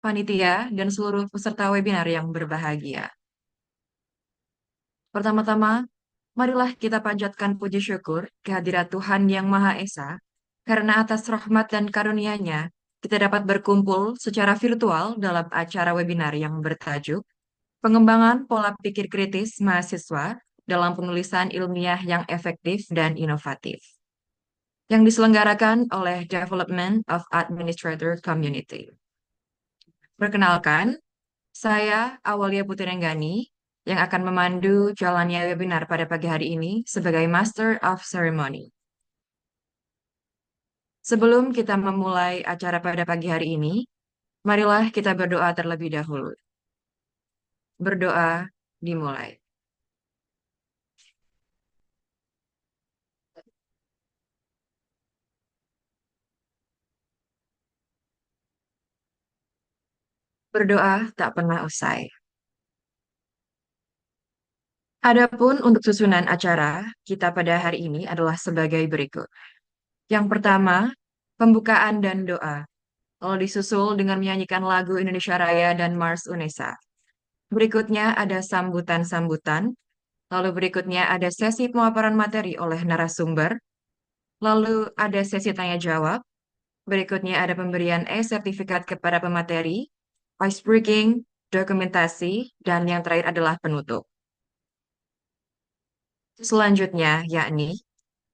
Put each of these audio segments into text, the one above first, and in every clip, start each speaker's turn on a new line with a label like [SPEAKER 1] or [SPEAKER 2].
[SPEAKER 1] panitia, dan seluruh peserta webinar yang berbahagia. Pertama-tama, marilah kita panjatkan puji syukur kehadirat Tuhan Yang Maha Esa, karena atas rahmat dan karunia-Nya, kita dapat berkumpul secara virtual dalam acara webinar yang bertajuk Pengembangan Pola Pikir Kritis Mahasiswa dalam Penulisan Ilmiah yang Efektif dan Inovatif, yang diselenggarakan oleh Development of Administrator Community. Perkenalkan, saya Awalia Putrinenggani yang akan memandu jalannya webinar pada pagi hari ini sebagai Master of Ceremony. Sebelum kita memulai acara pada pagi hari ini, marilah kita berdoa terlebih dahulu. Berdoa dimulai. Berdoa tak pernah usai. Adapun untuk susunan acara kita pada hari ini adalah sebagai berikut. Yang pertama, pembukaan dan doa, lalu disusul dengan menyanyikan lagu Indonesia Raya dan Mars Unesa. Berikutnya ada sambutan-sambutan, lalu berikutnya ada sesi pemaparan materi oleh narasumber, lalu ada sesi tanya jawab, berikutnya ada pemberian e-sertifikat kepada pemateri, icebreaking, dokumentasi, dan yang terakhir adalah penutup. Selanjutnya yakni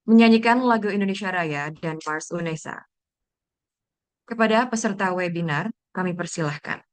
[SPEAKER 1] menyanyikan lagu Indonesia Raya dan Mars Unesa. Kepada peserta webinar, kami persilahkan.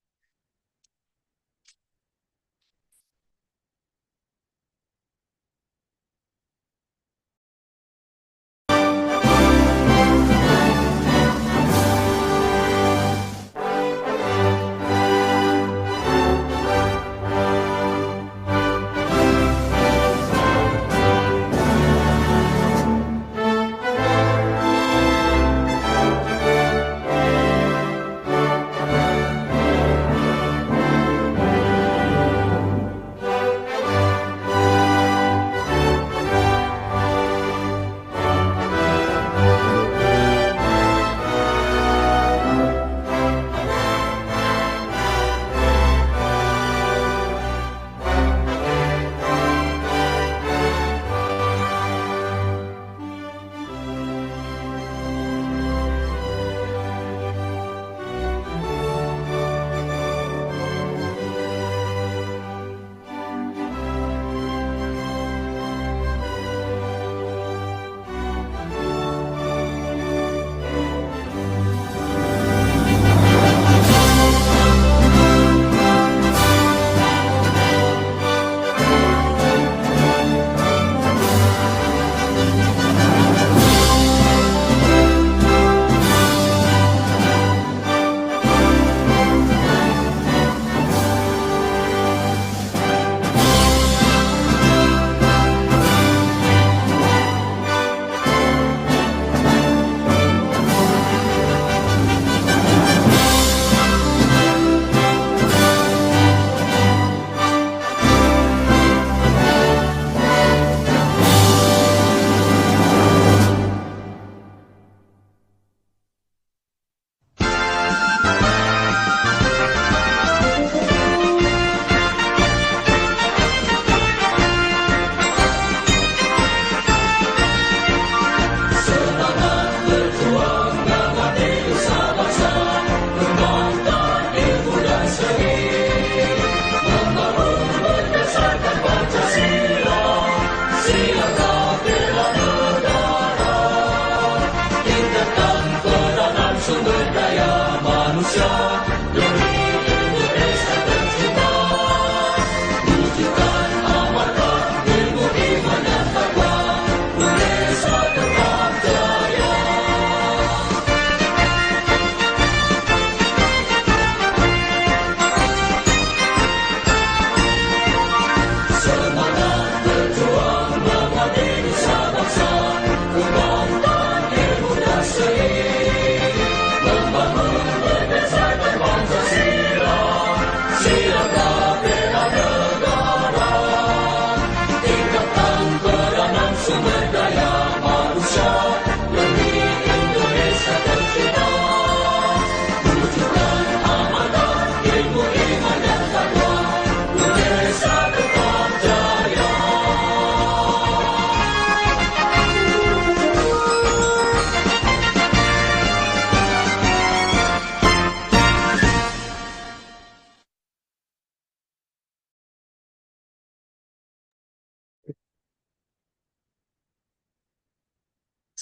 [SPEAKER 2] Membangun berdasarkan Pancasila.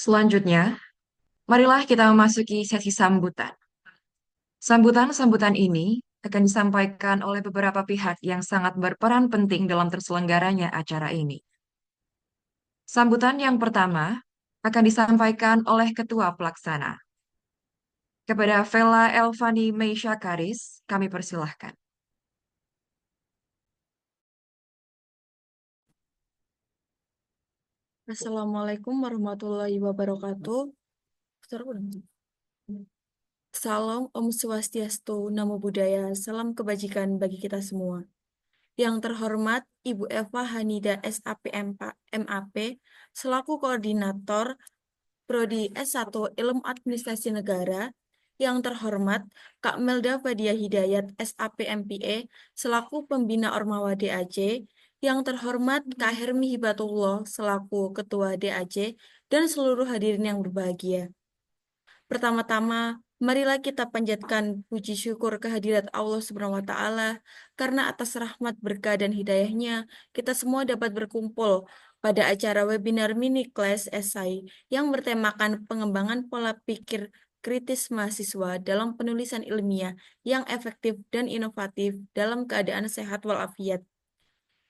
[SPEAKER 1] Selanjutnya, marilah kita memasuki sesi sambutan. Sambutan-sambutan ini akan disampaikan oleh beberapa pihak yang sangat berperan penting dalam terselenggaranya acara ini. Sambutan yang pertama akan disampaikan oleh Ketua Pelaksana. Kepada Vela Elvani Meisha Karis, kami persilahkan.
[SPEAKER 2] Assalamualaikum warahmatullahi wabarakatuh. Salam Om Swastiastu, Namo Buddhaya, salam kebajikan bagi kita semua. Yang terhormat Ibu Eva Hanida SAP MAP, selaku Koordinator Prodi S1 Ilmu Administrasi Negara. Yang terhormat Kak Melda Fadia Hidayat SAP MPA, selaku Pembina Ormawa DAC. Yang terhormat Kak Hermi Hibatullah, selaku Ketua DAC, dan seluruh hadirin yang berbahagia. Pertama-tama, marilah kita panjatkan puji syukur kehadirat Allah Subhanahu wa Ta'ala, karena atas rahmat berkah dan hidayahnya, kita semua dapat berkumpul pada acara webinar mini class esai yang bertemakan pengembangan pola pikir kritis mahasiswa dalam penulisan ilmiah yang efektif dan inovatif dalam keadaan sehat walafiat.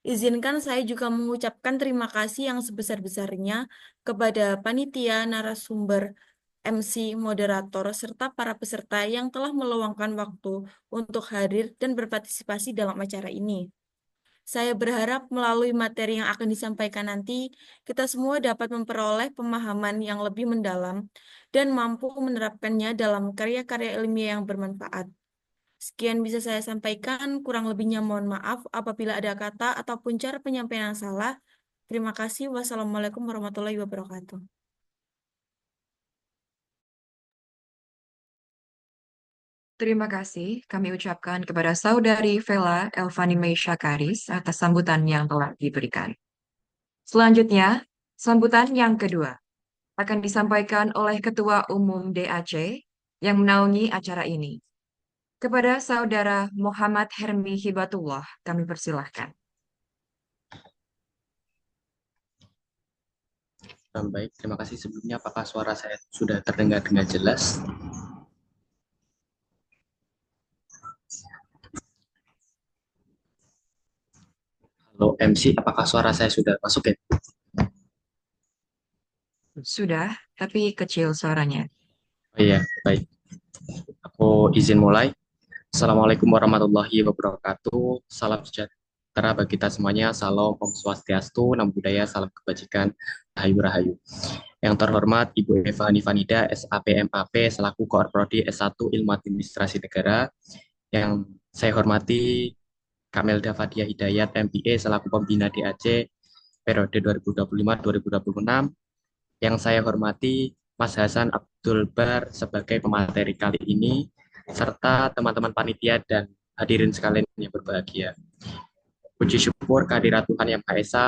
[SPEAKER 2] Izinkan saya juga mengucapkan terima kasih yang sebesar-besarnya kepada panitia, narasumber, MC, moderator, serta para peserta yang telah meluangkan waktu untuk hadir dan berpartisipasi dalam acara ini. Saya berharap melalui materi yang akan disampaikan nanti, kita semua dapat memperoleh pemahaman yang lebih mendalam dan mampu menerapkannya dalam karya-karya ilmiah yang bermanfaat. Sekian bisa saya sampaikan, kurang lebihnya mohon maaf apabila ada kata ataupun cara penyampaian yang salah. Terima kasih. Wassalamualaikum warahmatullahi wabarakatuh.
[SPEAKER 1] Terima kasih kami ucapkan kepada Saudari Vela Elvani Meisha Karis atas sambutan yang telah diberikan. Selanjutnya, sambutan yang kedua akan disampaikan oleh Ketua Umum DAC yang menaungi acara ini. Kepada Saudara Muhammad Hermi Hibatullah, kami persilahkan.
[SPEAKER 3] Baik, terima kasih sebelumnya. Apakah suara saya sudah terdengar dengan jelas? Halo MC, apakah suara saya sudah masuk ya?
[SPEAKER 1] Sudah, tapi kecil suaranya.
[SPEAKER 3] Oh iya, baik. Aku izin mulai. Assalamualaikum warahmatullahi wabarakatuh. Salam sejahtera bagi kita semuanya. Salam Om Swastiastu, Namo Buddhaya, salam kebajikan, Rahayu Rahayu. Yang terhormat Ibu Eva Nifanida, SAP MAP, selaku Koor Prodi S1 Ilmu Administrasi Negara. Yang saya hormati Kamelda Fadia Hidayat, MPA, selaku Pembina DAC periode 2025-2026. Yang saya hormati Mas Hasan Abdul Bar sebagai pemateri kali ini, serta teman-teman panitia dan hadirin sekalian yang berbahagia. Puji syukur kehadirat Tuhan Yang Maha Esa,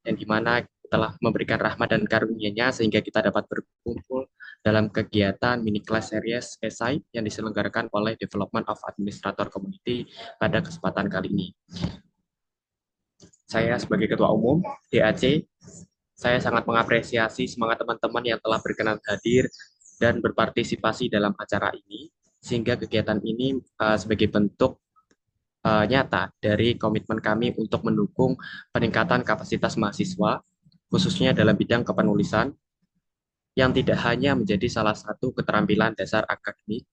[SPEAKER 3] yang dimana telah memberikan rahmat dan karunia-Nya sehingga kita dapat berkumpul dalam kegiatan mini class series esai yang diselenggarakan oleh Development of Administrator Community pada kesempatan kali ini. Saya sebagai Ketua Umum DAC, saya sangat mengapresiasi semangat teman-teman yang telah berkenan hadir dan berpartisipasi dalam acara ini, sehingga kegiatan ini sebagai bentuk nyata dari komitmen kami untuk mendukung peningkatan kapasitas mahasiswa, khususnya dalam bidang kepenulisan, yang tidak hanya menjadi salah satu keterampilan dasar akademik,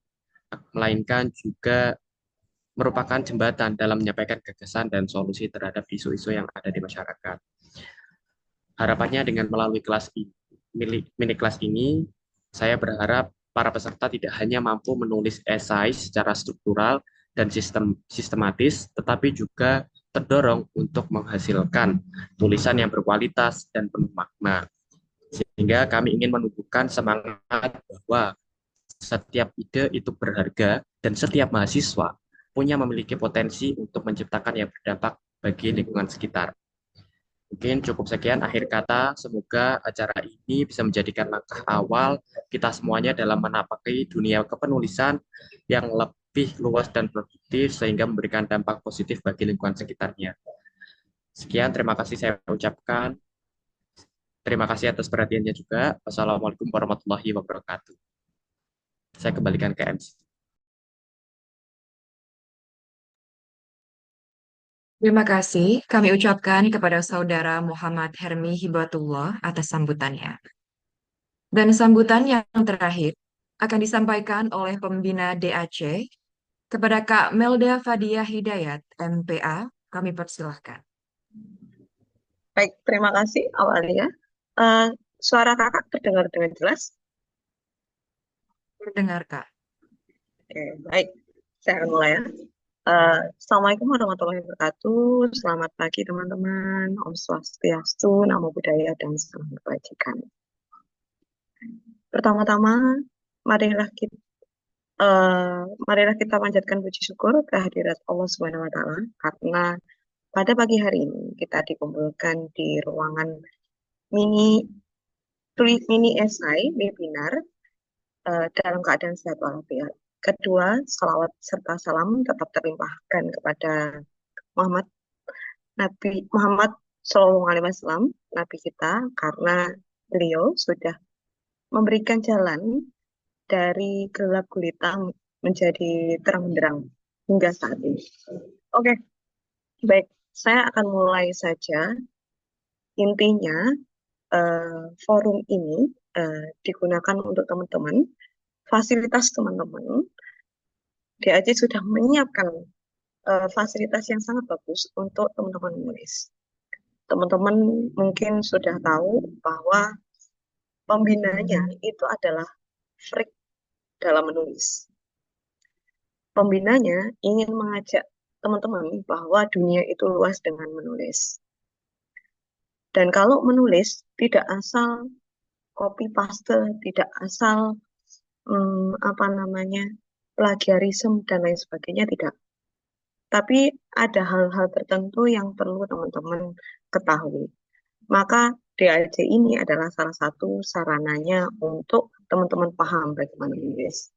[SPEAKER 3] melainkan juga merupakan jembatan dalam menyampaikan gagasan dan solusi terhadap isu-isu yang ada di masyarakat. Harapannya dengan melalui kelas mini kelas ini, saya berharap para peserta tidak hanya mampu menulis esai secara struktural dan sistematis, tetapi juga terdorong untuk menghasilkan tulisan yang berkualitas dan penuh makna. Sehingga kami ingin menumbuhkan semangat bahwa setiap ide itu berharga dan setiap mahasiswa memiliki potensi untuk menciptakan yang berdampak bagi lingkungan sekitar. Mungkin cukup sekian akhir kata. Semoga acara ini bisa menjadikan langkah awal kita semuanya dalam menapaki dunia kepenulisan yang lebih luas dan produktif sehingga memberikan dampak positif bagi lingkungan sekitarnya. Sekian, terima kasih saya ucapkan. Terima kasih atas perhatiannya juga. Wassalamualaikum warahmatullahi wabarakatuh. Saya kembalikan ke MC.
[SPEAKER 1] Terima kasih kami ucapkan kepada Saudara Muhammad Hermi Hibatullah atas sambutannya. Dan sambutan yang terakhir akan disampaikan oleh pembina DAC kepada Kak Melda Fadia Hidayat, MPA. Kami persilahkan.
[SPEAKER 4] Baik, terima kasih awalnya. Eh, Suara kakak terdengar dengan jelas?
[SPEAKER 1] Terdengar, Kak.
[SPEAKER 4] Oke, baik. Saya akan mulai ya. Assalamualaikum warahmatullahi wabarakatuh. Selamat pagi teman-teman. Om Swastiastu, Namo Buddhaya, dan salam kebajikan. Pertama-tama, marilah kita marilah kita panjatkan puji syukur kehadirat Allah Subhanahu wa Ta'ala karena pada pagi hari ini kita dikumpulkan di ruangan mini mini esai webinar dalam keadaan sehat walafiat. Kedua, salawat serta salam tetap terlimpahkan kepada Muhammad Nabi Muhammad Shallallahu Alaihi Wasallam, Nabi kita, karena beliau sudah memberikan jalan dari gelap gulita menjadi terang benderang hingga saat ini. Oke, baik. Saya akan mulai saja. Intinya, forum ini digunakan untuk teman-teman. Fasilitas teman-teman, DAC sudah menyiapkan fasilitas yang sangat bagus untuk teman-teman menulis. Teman-teman mungkin sudah tahu bahwa pembinanya itu adalah freak dalam menulis. Pembinanya ingin mengajak teman-teman bahwa dunia itu luas dengan menulis. Dan kalau menulis tidak asal copy paste, tidak asal plagiarisme dan lain sebagainya, tidak. Tapi ada hal-hal tertentu yang perlu teman-teman ketahui. Maka DAC ini adalah salah satu sarananya untuk teman-teman paham bagaimana menulis.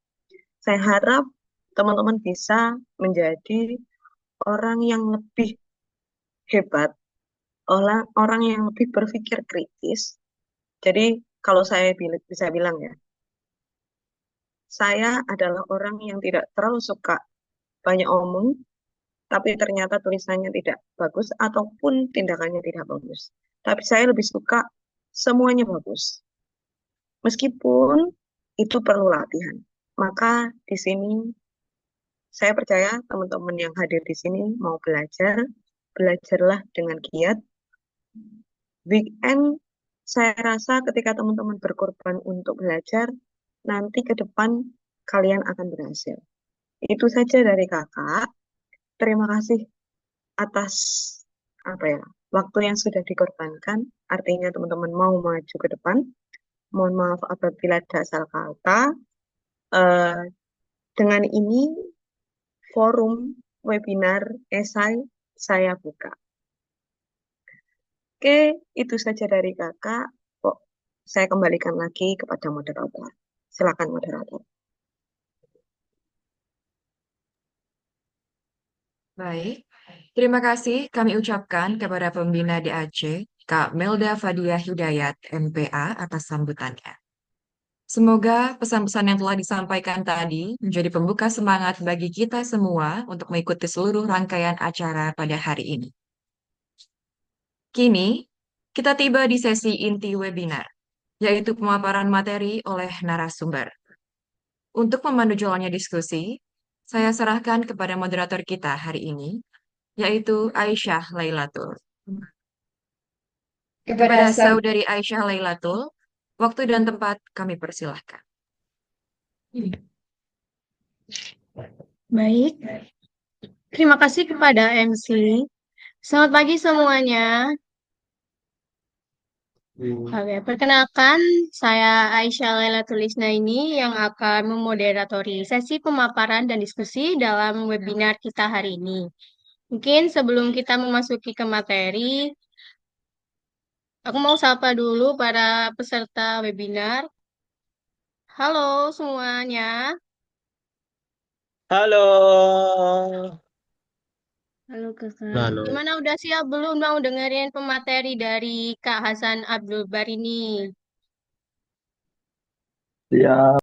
[SPEAKER 4] Saya harap teman-teman bisa menjadi orang yang lebih hebat, orang yang lebih berpikir kritis. Jadi kalau saya bisa bilang ya, saya adalah orang yang tidak terlalu suka banyak omong, tapi ternyata tulisannya tidak bagus ataupun tindakannya tidak bagus. Tapi saya lebih suka semuanya bagus. Meskipun itu perlu latihan. Maka di sini saya percaya teman-teman yang hadir di sini mau belajar, belajarlah dengan giat. Weekend saya rasa ketika teman-teman berkorban untuk belajar, nanti ke depan kalian akan berhasil. Itu saja dari kakak. Terima kasih atas waktu yang sudah dikorbankan. Artinya teman-teman mau maju ke depan. Mohon maaf apabila ada salah kata. Eh, dengan ini forum webinar esai saya buka. Oke, itu saja dari kakak. Kok saya kembalikan lagi kepada moderator. Silakan moderator.
[SPEAKER 1] Baik, terima kasih kami ucapkan kepada pembina DAC, Kak Melda Fadia Hidayat, MPA, atas sambutannya. Semoga pesan-pesan yang telah disampaikan tadi menjadi pembuka semangat bagi kita semua untuk mengikuti seluruh rangkaian acara pada hari ini. Kini, kita tiba di sesi inti webinar, yaitu pemaparan materi oleh narasumber. Untuk memandu jalannya diskusi, saya serahkan kepada moderator kita hari ini, yaitu Aisyah Lailatul. Kepada saudari Aisyah Lailatul, waktu dan tempat kami persilahkan.
[SPEAKER 5] Baik, terima kasih kepada MC. Selamat pagi semuanya. Oke, perkenalkan saya Aisyah Laila Tulisna ini yang akan memoderatori sesi pemaparan dan diskusi dalam webinar kita hari ini. Mungkin sebelum kita memasuki ke materi, aku mau sapa dulu para peserta webinar. Halo semuanya.
[SPEAKER 6] Halo.
[SPEAKER 5] Halo Oke, Kak.
[SPEAKER 3] Halo.
[SPEAKER 5] Gimana udah siap belum mau dengerin pemateri dari Kak Hasan Abdul Bar ini?
[SPEAKER 6] Siap.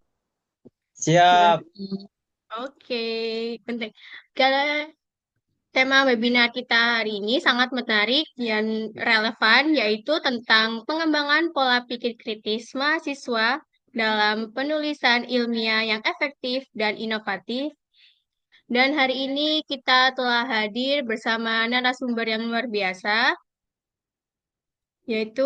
[SPEAKER 5] Siap.
[SPEAKER 6] Siap.
[SPEAKER 5] Oke, penting. Karena tema webinar kita hari ini sangat menarik dan relevan, yaitu tentang pengembangan pola pikir kritis mahasiswa dalam penulisan ilmiah yang efektif dan inovatif. Dan hari ini kita telah hadir bersama narasumber yang luar biasa, yaitu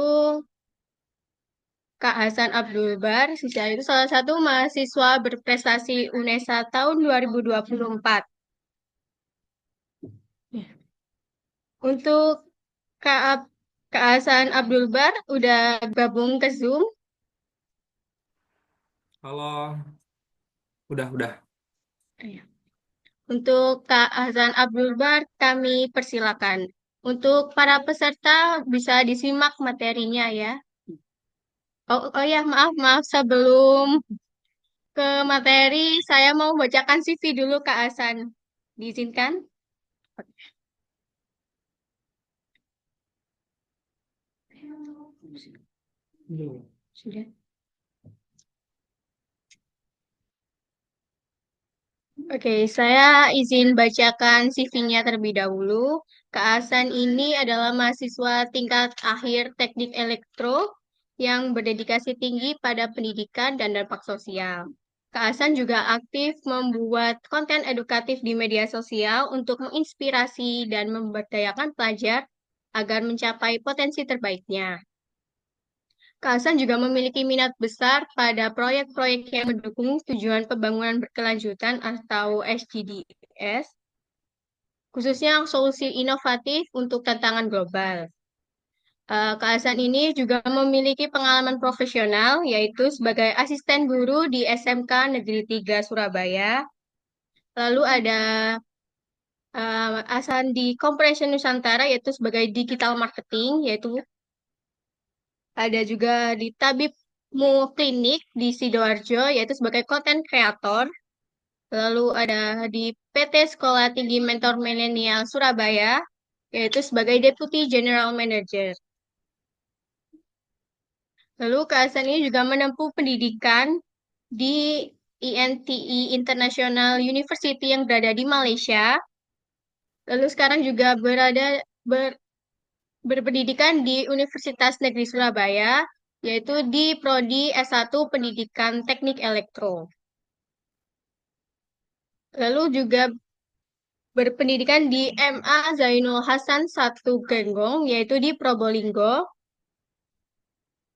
[SPEAKER 5] Kak Hasan Abdul Bar. Sisa itu salah satu mahasiswa berprestasi UNESA tahun 2024. Untuk Kak, Kak Hasan Abdul Bar udah gabung ke Zoom.
[SPEAKER 7] Halo, udah.
[SPEAKER 5] Iya. Untuk Kak Hasan Abdul Bar, kami persilakan. Untuk para peserta bisa disimak materinya ya. Oh ya, maaf sebelum ke materi, saya mau bacakan CV dulu Kak Hasan. Diizinkan? Sudah. Oke, saya izin bacakan CV-nya terlebih dahulu. Kak Hasan ini adalah mahasiswa tingkat akhir Teknik Elektro yang berdedikasi tinggi pada pendidikan dan dampak sosial. Kak Hasan juga aktif membuat konten edukatif di media sosial untuk menginspirasi dan memberdayakan pelajar agar mencapai potensi terbaiknya. Kak Hasan juga memiliki minat besar pada proyek-proyek yang mendukung tujuan pembangunan berkelanjutan atau SDGs, khususnya solusi inovatif untuk tantangan global. Kak Hasan ini juga memiliki pengalaman profesional, yaitu sebagai asisten guru di SMK Negeri 3 Surabaya. Lalu ada Hasan di Compression Nusantara, yaitu sebagai digital marketing, yaitu ada juga di Tabib Mu Klinik di Sidoarjo, yaitu sebagai content creator. Lalu ada di PT Sekolah Tinggi Mentor Milenial Surabaya, yaitu sebagai Deputy General Manager. Lalu Kak Hasan ini juga menempuh pendidikan di INTI International University yang berada di Malaysia. Lalu sekarang juga berpendidikan di Universitas Negeri Surabaya, yaitu di Prodi S1 Pendidikan Teknik Elektro. Lalu juga berpendidikan di MA Zainul Hasan 1 Genggong, yaitu di Probolinggo.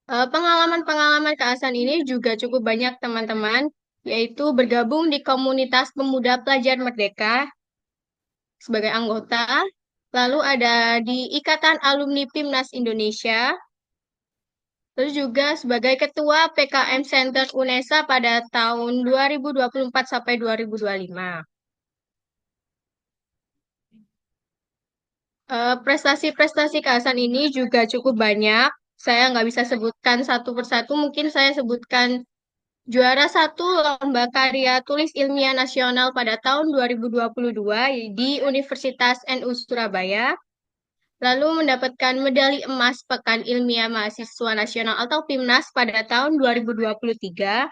[SPEAKER 5] Pengalaman-pengalaman Kak Hasan ini juga cukup banyak teman-teman, yaitu bergabung di komunitas pemuda pelajar merdeka sebagai anggota. Lalu ada di Ikatan Alumni Pimnas Indonesia, lalu juga sebagai Ketua PKM Center UNESA pada tahun 2024 sampai 2025. Prestasi-prestasi Kak Hasan ini juga cukup banyak. Saya nggak bisa sebutkan satu persatu, mungkin saya sebutkan juara 1 Lomba Karya Tulis Ilmiah Nasional pada tahun 2022 di Universitas NU Surabaya. Lalu mendapatkan medali emas Pekan Ilmiah Mahasiswa Nasional atau PIMNAS pada tahun 2023.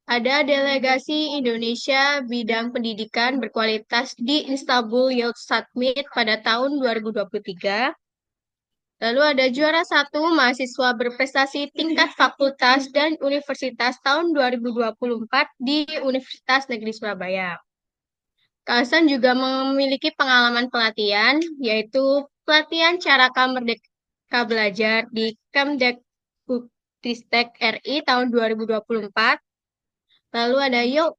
[SPEAKER 5] Ada delegasi Indonesia bidang pendidikan berkualitas di Istanbul Youth Summit pada tahun 2023. Lalu ada juara 1 mahasiswa berprestasi tingkat fakultas dan universitas tahun 2024 di Universitas Negeri Surabaya. Kak Hasan juga memiliki pengalaman pelatihan, yaitu pelatihan Caraka Merdeka Belajar di Kemdikbudristek RI tahun 2024. Lalu ada Youth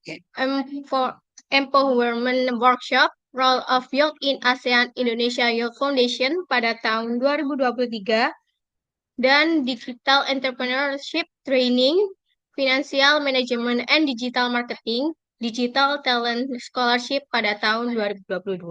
[SPEAKER 5] Empowerment Workshop Role of Youth in ASEAN Indonesia Youth Foundation pada tahun 2023 dan Digital Entrepreneurship Training, Financial Management and Digital Marketing, Digital Talent Scholarship pada tahun 2022.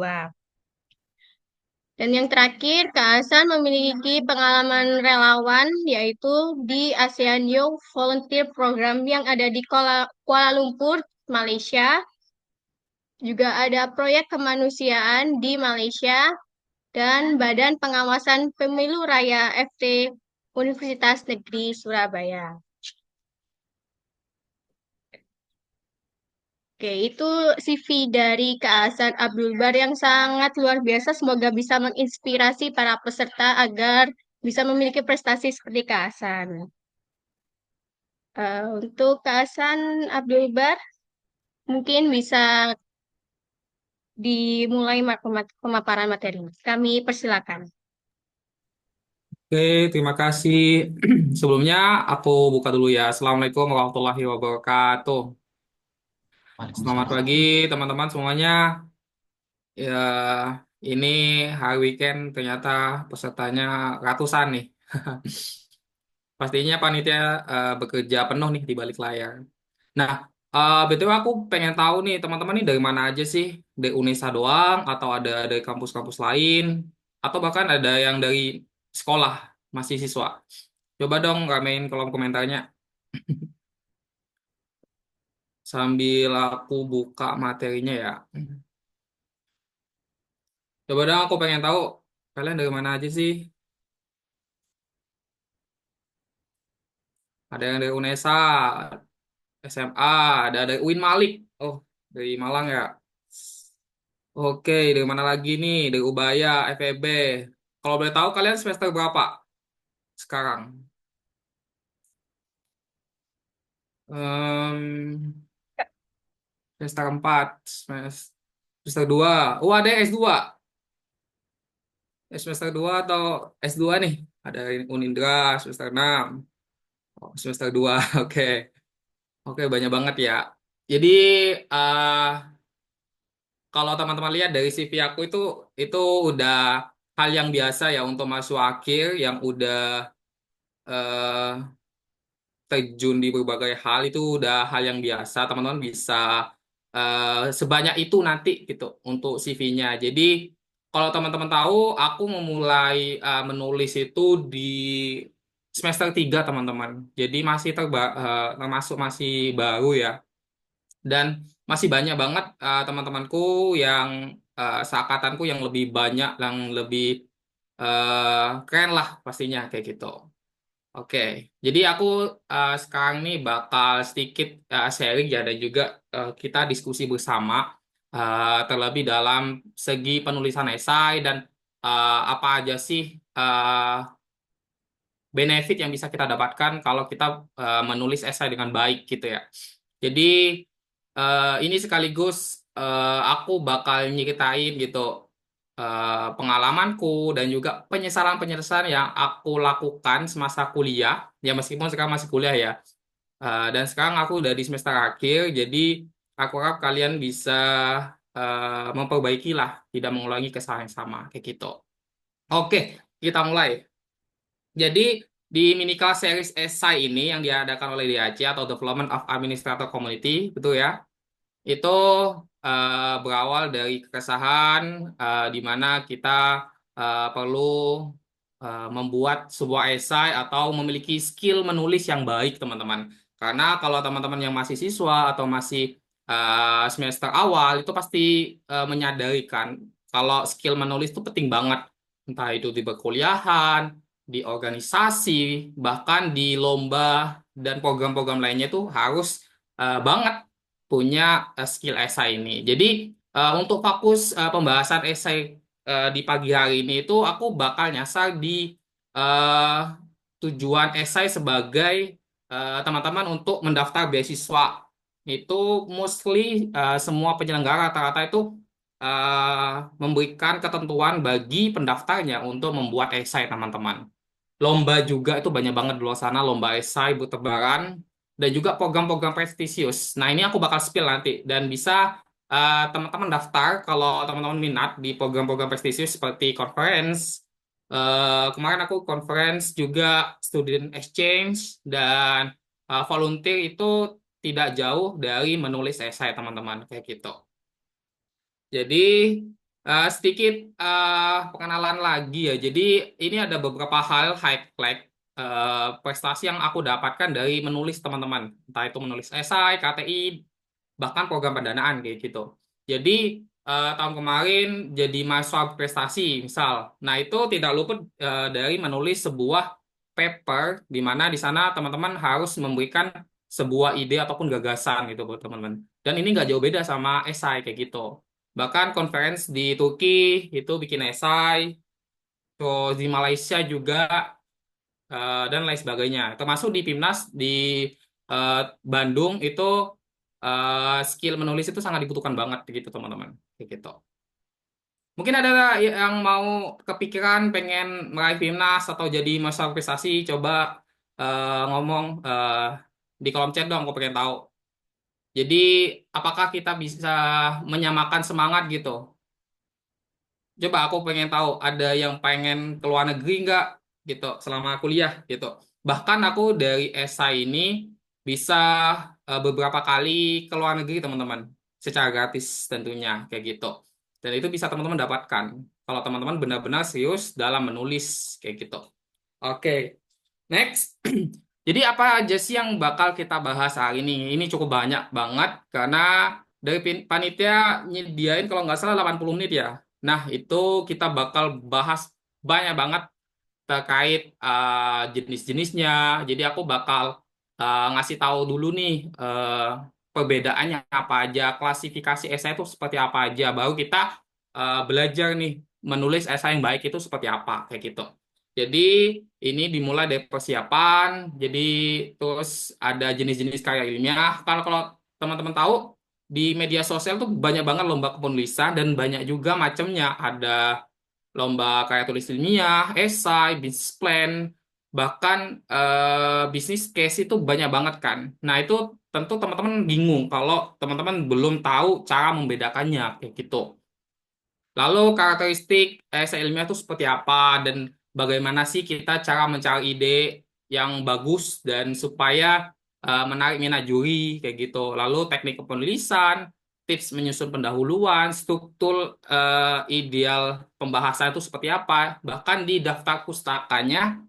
[SPEAKER 5] Dan yang terakhir, Kak Hasan memiliki pengalaman relawan, yaitu di ASEAN Youth Volunteer Program yang ada di Kuala Lumpur, Malaysia, Juga ada proyek kemanusiaan di Malaysia dan Badan Pengawasan Pemilu Raya FT Universitas Negeri Surabaya. Oke, itu CV dari Kak Hasan Abdul Bar yang sangat luar biasa. Semoga bisa menginspirasi para peserta agar bisa memiliki prestasi seperti Kak Hasan. Untuk Kak Hasan Abdul Bar, mungkin bisa dimulai pemaparan materi. Kami persilakan.
[SPEAKER 7] Oke, terima kasih. Sebelumnya aku buka dulu ya. Assalamualaikum warahmatullahi wabarakatuh. Selamat
[SPEAKER 3] Waalaikumsalam.
[SPEAKER 7] pagi teman-teman semuanya. Ya, ini hari weekend ternyata pesertanya ratusan nih. Pastinya panitia bekerja penuh nih di balik layar. Nah, BTW aku pengen tahu nih teman-teman nih dari mana aja sih? Dari UNESA doang atau ada dari kampus-kampus lain atau bahkan ada yang dari sekolah masih siswa. Coba dong ramein kolom komentarnya sambil aku buka materinya ya. Coba dong aku pengen tahu kalian dari mana aja sih? Ada yang dari UNESA, SMA, ada dari UIN Malik. Oh, dari Malang ya. Oke, dari mana lagi nih? Dari Ubaya, FEB. Kalau boleh tahu kalian semester berapa sekarang? Em, Semester 4, semester 2. Oh, ada yang S2. Semester 2 atau S2 nih? Ada Unindra semester 6. Oh, semester 2. Oke. Oke, banyak banget ya. Jadi, eh kalau teman-teman lihat dari CV aku itu udah hal yang biasa ya untuk masuk akhir yang udah eh terjun di berbagai hal itu udah hal yang biasa. Teman-teman bisa sebanyak itu nanti gitu untuk CV-nya. Jadi kalau teman-teman tahu, aku memulai menulis itu di semester 3 teman-teman. Jadi masih termasuk masih baru ya. Dan masih banyak banget teman-temanku yang seangkatanku yang lebih banyak, yang lebih keren lah pastinya kayak gitu. Oke, jadi aku sekarang nih bakal sedikit sharing ya dan juga kita diskusi bersama terlebih dalam segi penulisan esai dan apa aja sih benefit yang bisa kita dapatkan kalau kita menulis esai dengan baik gitu ya. Jadi ini sekaligus aku bakal nyeritain gitu pengalamanku dan juga penyesalan-penyesalan yang aku lakukan semasa kuliah. Ya meskipun sekarang masih kuliah ya. Dan sekarang aku udah di semester akhir, jadi aku harap kalian bisa memperbaiki lah, tidak mengulangi kesalahan yang sama kayak gitu. Oke, kita mulai. Jadi di mini class series essay ini yang diadakan oleh DAC atau Development of Administrator Community, betul ya? Itu berawal dari keresahan di mana kita perlu membuat sebuah esai atau memiliki skill menulis yang baik, teman-teman. Karena kalau teman-teman yang masih siswa atau masih semester awal itu pasti menyadari kan kalau skill menulis itu penting banget. Entah itu di perkuliahan, di organisasi, bahkan di lomba dan program-program lainnya itu harus banget punya skill esai ini. Jadi untuk fokus pembahasan esai di pagi hari ini itu aku bakal nyasar di eh, tujuan esai sebagai teman-teman untuk mendaftar beasiswa. Itu mostly semua penyelenggara rata-rata itu memberikan ketentuan bagi pendaftarnya untuk membuat esai, teman-teman. Lomba juga itu banyak banget di luar sana, lomba esai bertebaran dan juga program-program prestisius. Nah, ini aku bakal spill nanti dan bisa teman-teman daftar kalau teman-teman minat di program-program prestisius seperti conference. Kemarin aku conference juga student exchange dan volunteer itu tidak jauh dari menulis esai, teman-teman, kayak gitu. Jadi sedikit pengenalan lagi ya. Jadi ini ada beberapa hal highlight prestasi yang aku dapatkan dari menulis, teman-teman. Entah itu menulis esai, KTI, bahkan program pendanaan kayak gitu. Jadi tahun kemarin jadi mahasiswa prestasi misal. Nah, itu tidak luput dari menulis sebuah paper di mana di sana teman-teman harus memberikan sebuah ide ataupun gagasan gitu buat teman-teman. Dan ini nggak jauh beda sama esai kayak gitu. Bahkan conference di Turki itu bikin esai, terus di Malaysia juga dan lain sebagainya. Termasuk di PIMNAS di eh, Bandung itu skill menulis itu sangat dibutuhkan banget gitu teman-teman. Kayak gitu. Mungkin ada yang mau kepikiran pengen meraih PIMNAS atau jadi mahasiswa prestasi, coba ngomong di kolom chat dong, aku pengen tahu. Jadi apakah kita bisa menyamakan semangat gitu? Coba aku pengen tahu ada yang pengen ke luar negeri nggak gitu selama kuliah gitu. Bahkan aku dari esai ini bisa beberapa kali ke luar negeri teman-teman secara gratis tentunya kayak gitu. Dan itu bisa teman-teman dapatkan kalau teman-teman benar-benar serius dalam menulis kayak gitu. Oke, next. Jadi apa aja sih yang bakal kita bahas hari ini? Ini cukup banyak banget karena dari panitia nyediain kalau nggak salah 80 menit ya. Nah, itu kita bakal bahas banyak banget terkait jenis-jenisnya. Jadi aku bakal ngasih tahu dulu nih perbedaannya apa aja, klasifikasi esai itu seperti apa aja. Baru kita belajar nih menulis esai yang baik itu seperti apa kayak gitu. Jadi ini dimulai dari persiapan. Jadi terus ada jenis-jenis karya ilmiah. Kalau teman-teman tahu di media sosial tuh banyak banget lomba penulisan dan banyak juga macamnya. Ada lomba karya tulis ilmiah, esai, business plan, bahkan bisnis case itu banyak banget kan. Nah, itu tentu teman-teman bingung kalau teman-teman belum tahu cara membedakannya kayak gitu. Lalu karakteristik esai ilmiah itu seperti apa dan bagaimana sih kita cara mencari ide yang bagus dan supaya menarik minat juri kayak gitu. Lalu teknik penulisan, tips menyusun pendahuluan, struktur ideal pembahasan itu seperti apa, bahkan di daftar pustakanya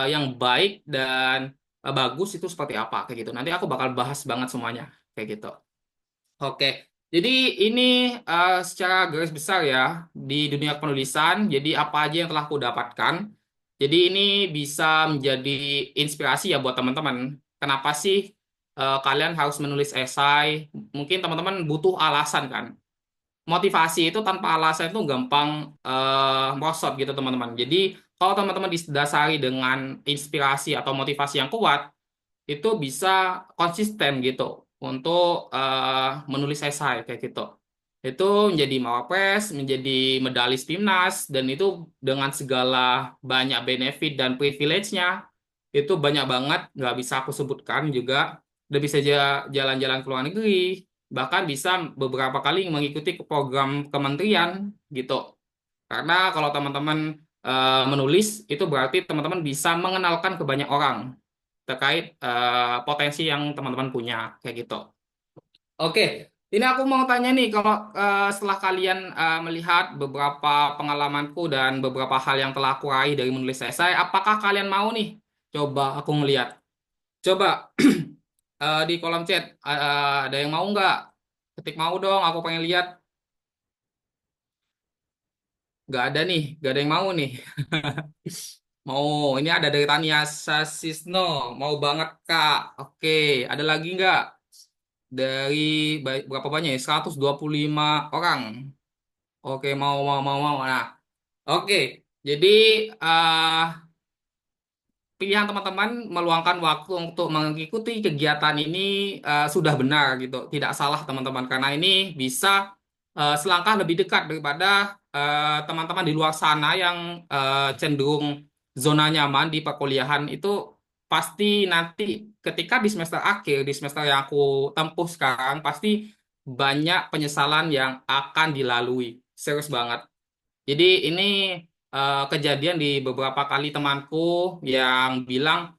[SPEAKER 7] yang baik dan bagus itu seperti apa kayak gitu. Nanti aku bakal bahas banget semuanya kayak gitu. Oke, jadi ini secara garis besar ya di dunia penulisan. Jadi apa aja yang telah aku dapatkan. Jadi ini bisa menjadi inspirasi ya buat teman-teman. Kenapa sih kalian harus menulis esai? Mungkin teman-teman butuh alasan kan. Motivasi itu tanpa alasan itu gampang merosot gitu teman-teman. Jadi kalau teman-teman didasari dengan inspirasi atau motivasi yang kuat, itu bisa konsisten gitu untuk menulis esai kayak gitu. Itu menjadi Mawapres, menjadi medalis Timnas, dan itu dengan segala banyak benefit dan privilege-nya, itu banyak banget, nggak bisa aku sebutkan juga. Udah bisa jalan-jalan ke luar negeri, bahkan bisa beberapa kali mengikuti program kementerian gitu. Karena kalau teman-teman menulis, itu berarti teman-teman bisa mengenalkan ke banyak orang terkait potensi yang teman-teman punya kayak gitu. Oke, ini aku mau tanya nih kalau setelah kalian melihat beberapa pengalamanku dan beberapa hal yang telah aku raih dari menulis esai, apakah kalian mau nih? Coba aku ngeliat. Coba di kolom chat ada yang mau nggak? Ketik mau dong, aku pengen lihat. Nggak ada nih, nggak ada yang mau nih. Mau, ini ada dari Tania Sasisno, mau banget Kak. Oke, ada lagi nggak? Dari berapa banyak ya? 125 orang. Oke, mau. Nah, oke. Jadi pilihan teman-teman meluangkan waktu untuk mengikuti kegiatan ini sudah benar gitu. Tidak salah teman-teman karena ini bisa selangkah lebih dekat daripada teman-teman di luar sana yang cenderung zona nyaman di perkuliahan itu pasti nanti ketika di semester akhir, di semester yang aku tempuh sekarang, pasti banyak penyesalan yang akan dilalui. Serius banget. Jadi ini kejadian di beberapa kali temanku yang bilang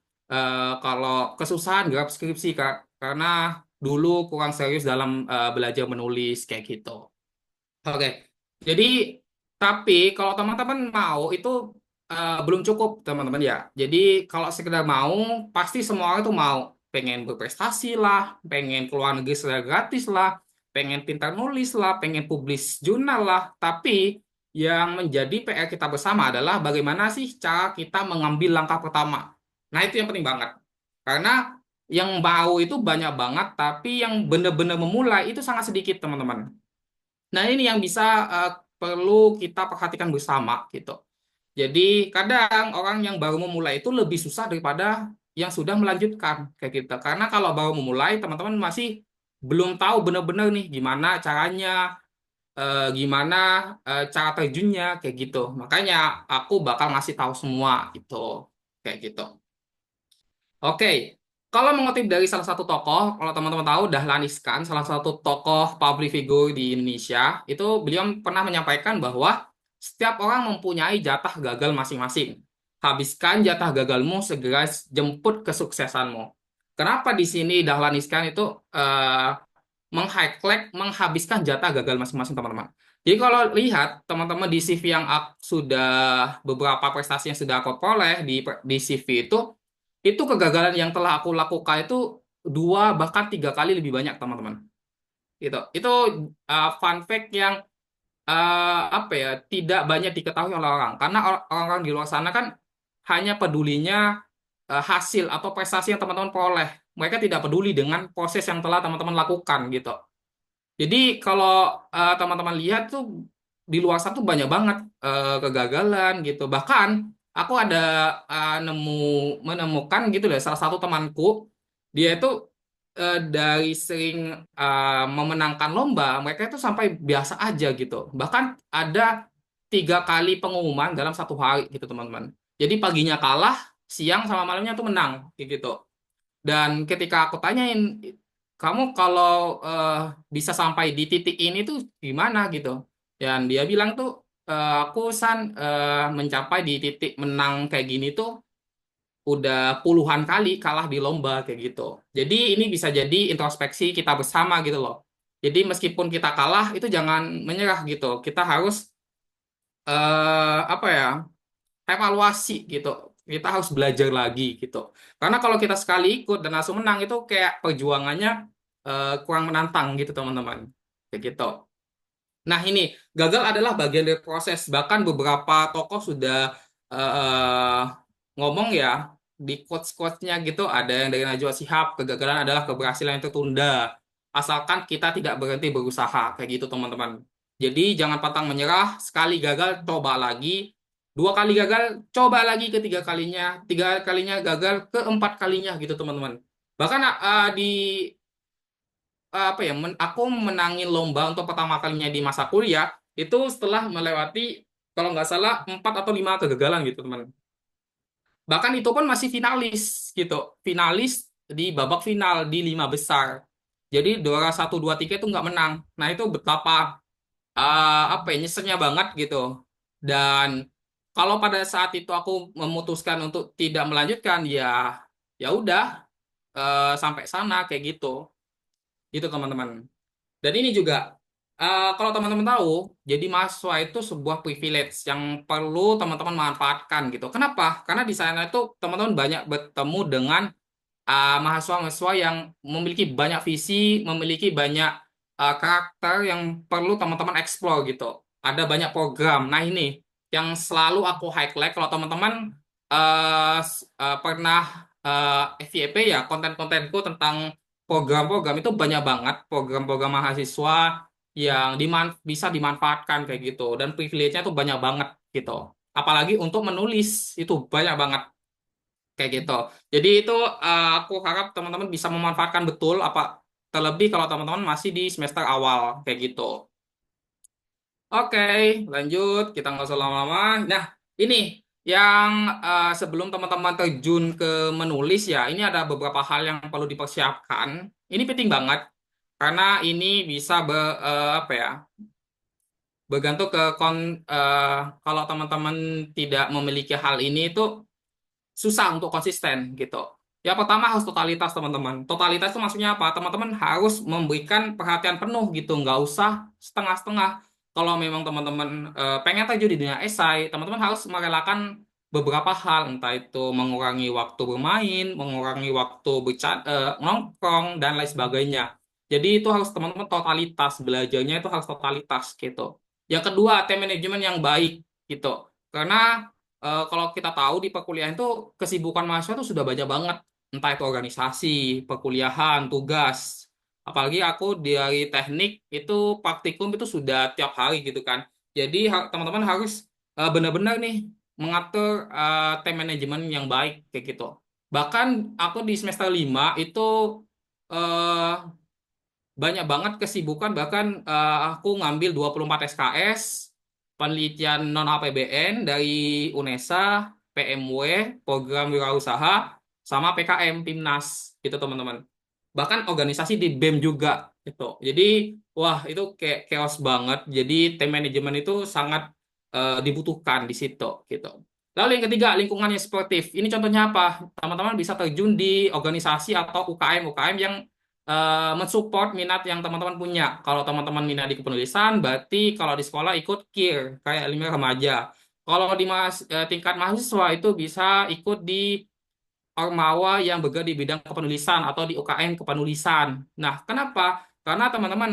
[SPEAKER 7] kalau kesusahan garap skripsi Kak, karena dulu kurang serius dalam belajar menulis kayak gitu. Oke, jadi tapi kalau teman-teman mau itu belum cukup teman-teman ya. Jadi kalau sekedar mau, pasti semua orang itu mau pengen berprestasi lah, pengen keluar negeri secara gratis lah, pengen pintar nulis lah, pengen publish jurnal lah, tapi yang menjadi PR kita bersama adalah bagaimana sih cara kita mengambil langkah pertama. Nah, itu yang penting banget. Karena yang mau itu banyak banget, tapi yang benar-benar memulai itu sangat sedikit, teman-teman. Nah, ini yang bisa perlu kita perhatikan bersama gitu. Jadi kadang orang yang baru memulai itu lebih susah daripada yang sudah melanjutkan kayak gitu. Karena kalau baru memulai, teman-teman masih belum tahu benar-benar nih gimana caranya, gimana cara terjunnya kayak gitu. Makanya aku bakal ngasih tahu semua gitu, kayak gitu. Oke, kalau mengutip dari salah satu tokoh, kalau teman-teman tahu Dahlan Iskan, salah satu tokoh public figure di Indonesia, itu beliau pernah menyampaikan bahwa setiap orang mempunyai jatah gagal masing-masing. Habiskan jatah gagalmu, segera jemput kesuksesanmu. Kenapa di sini Dahlan Iskan itu meng-highlight, menghabiskan jatah gagal masing-masing, teman-teman? Jadi kalau lihat teman-teman di CV yang sudah beberapa prestasi yang sudah aku peroleh di CV itu kegagalan yang telah aku lakukan itu 2 bahkan 3 kali lebih banyak, teman-teman. Itu fun fact yang apa ya, tidak banyak diketahui oleh orang, karena orang-orang di luar sana kan hanya pedulinya hasil atau prestasi yang teman-teman peroleh. Mereka tidak peduli dengan proses yang telah teman-teman lakukan gitu. Jadi kalau teman-teman lihat tuh di luar sana tuh banyak banget kegagalan gitu. Bahkan aku ada menemukan gitu deh, salah satu temanku, dia itu dari sering memenangkan lomba, mereka itu sampai biasa aja gitu. Bahkan ada 3 kali pengumuman dalam satu hari gitu, teman-teman. Jadi paginya kalah, siang sama malamnya tuh menang kayak gitu. Dan ketika aku tanyain, kamu kalau bisa sampai di titik ini tuh gimana gitu? Dan dia bilang tuh, aku mencapai di titik menang kayak gini tuh udah puluhan kali kalah di lomba kayak gitu. Jadi ini bisa jadi introspeksi kita bersama gitu loh. Jadi meskipun kita kalah itu jangan menyerah gitu. Kita harus apa ya? Evaluasi gitu. Kita harus belajar lagi gitu. Karena kalau kita sekali ikut dan langsung menang itu kayak perjuangannya kurang menantang gitu, teman-teman. Kayak gitu. Nah, ini gagal adalah bagian dari proses. Bahkan beberapa tokoh sudah eh, ngomong ya di quotes-quotesnya gitu, ada yang dari Najwa Shihab, kegagalan adalah keberhasilan yang tertunda. Asalkan kita tidak berhenti berusaha, kayak gitu, teman-teman. Jadi jangan pantang menyerah, sekali gagal coba lagi, 2 kali gagal coba lagi, ketiga kalinya, 3 kalinya gagal, keempat kalinya gitu, teman-teman. Bahkan di apa ya, aku menangin lomba untuk pertama kalinya di masa kuliah itu setelah melewati kalau nggak salah 4 atau 5 kegagalan gitu, teman. Bahkan itu pun masih finalis gitu, finalis di babak final di 5 besar. Jadi juara 1, 2, 3 itu nggak menang. Nah, itu betapa apa ya, nyeselnya banget gitu. Dan kalau pada saat itu aku memutuskan untuk tidak melanjutkan, ya ya udah, sampai sana kayak gitu. Gitu, teman-teman. Dan ini juga, kalau teman-teman tahu, jadi mahasiswa itu sebuah privilege yang perlu teman-teman manfaatkan gitu. Kenapa? Karena di sana itu teman-teman banyak bertemu dengan mahasiswa-mahasiswa yang memiliki banyak visi, memiliki banyak karakter yang perlu teman-teman explore gitu. Ada banyak program. Nah, ini yang selalu aku highlight kalau teman-teman pernah FYP ya, konten-kontenku tentang program-program itu banyak banget program-program mahasiswa yang bisa dimanfaatkan kayak gitu, dan privilege-nya tuh banyak banget gitu. Apalagi untuk menulis itu banyak banget kayak gitu. Jadi itu aku harap teman-teman bisa memanfaatkan betul, apa terlebih kalau teman-teman masih di semester awal kayak gitu. Oke, lanjut. Kita nggak usah lama-lama. Nah, ini yang sebelum teman-teman terjun ke menulis ya, ini ada beberapa hal yang perlu dipersiapkan. Ini penting banget karena ini bisa apa ya, bergantung ke kalau teman-teman tidak memiliki hal ini itu susah untuk konsisten gitu. Ya, pertama harus totalitas, teman-teman. Totalitas itu maksudnya apa? Teman-teman harus memberikan perhatian penuh gitu, nggak usah setengah-setengah. Kalau memang teman-teman pengen terjun di dunia esai, teman-teman harus merelakan beberapa hal, entah itu mengurangi waktu bermain, mengurangi waktu nongkrong, dan lain sebagainya. Jadi itu harus teman-teman totalitas, belajarnya itu harus totalitas gitu. Yang kedua, time management yang baik gitu. Karena kalau kita tahu di perkuliahan itu kesibukan mahasiswa itu sudah banyak banget. Entah itu organisasi, perkuliahan, tugas. Apalagi aku dari teknik itu praktikum itu sudah tiap hari gitu kan. Jadi teman-teman harus benar-benar nih mengatur time management yang baik kayak gitu. Bahkan aku di semester 5 itu eh, banyak banget kesibukan, bahkan aku ngambil 24 SKS, penelitian non APBN dari UNESA, PMW, program wirausaha, sama PKM Timnas gitu teman-teman. Bahkan organisasi di BEM juga gitu. Jadi wah itu kayak chaos banget. Jadi time management itu sangat dibutuhkan di situ gitu. Lalu yang ketiga, lingkungannya sportif. Ini contohnya apa? Teman-teman bisa terjun di organisasi atau UKM-UKM yang mensupport minat yang teman-teman punya. Kalau teman-teman minat di kepenulisan, berarti kalau di sekolah ikut KIR, kayak ilmiah remaja. Kalau di tingkat mahasiswa itu bisa ikut di Ormawa yang bergerak di bidang kepenulisan atau di UKM kepenulisan. Nah, kenapa? Karena teman-teman,